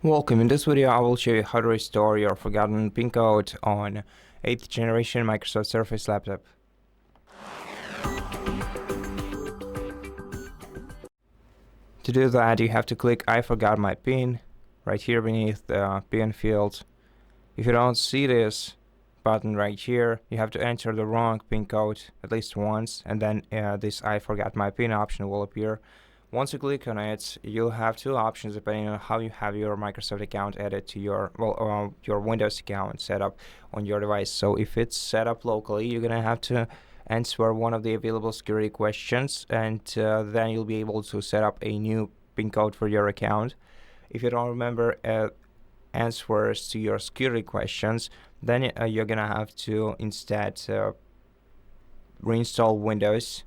Welcome. In this video, I will show you how to restore your forgotten PIN code on 8th generation Microsoft Surface laptop. To do that, you have to click I forgot my PIN right here beneath the PIN field. If you don't see this button right here, you have to enter the wrong PIN code at least once, and then this I forgot my PIN option will appear. Once you click on it, you'll have two options depending on how you have your Microsoft account added to your your Windows account set up on your device. So if it's set up locally, you're gonna have to answer one of the available security questions, and then you'll be able to set up a new PIN code for your account. If you don't remember answers to your security questions, then you're gonna have to instead reinstall Windows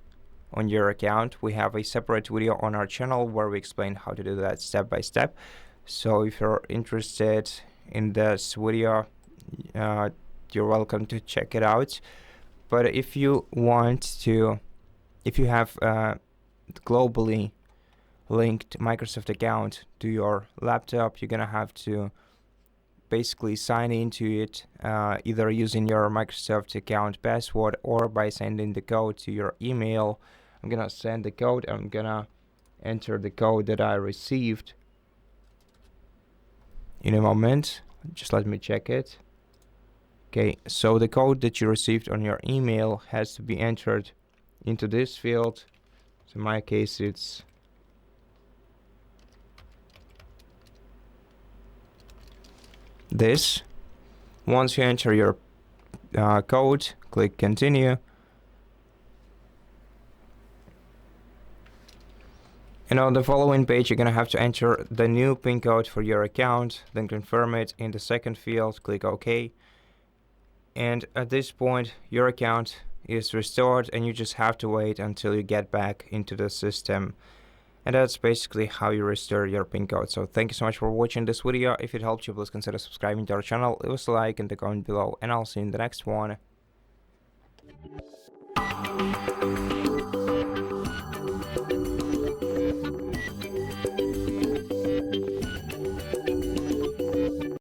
on your account. We have a separate video on our channel where we explain how to do that step by step. So if you're interested in this video, you're welcome to check it out. But if you have a globally linked Microsoft account to your laptop, you're gonna have to basically sign into it either using your Microsoft account password or by sending the code to your email. I'm gonna send the code. I'm gonna enter the code that I received in a moment. Just let me check it. Okay, so the code that you received on your email has to be entered into this field. So in my case, it's this. Once you enter your code, click continue. And on the following page, you're gonna have to enter the new PIN code for your account, then confirm it in the second field, click OK. And at this point, your account is restored, and you just have to wait until you get back into the system. And that's basically how you restore your PIN code. So thank you so much for watching this video. If it helped you, please consider subscribing to our channel, leave us a like and the comment below, and I'll see you in the next one.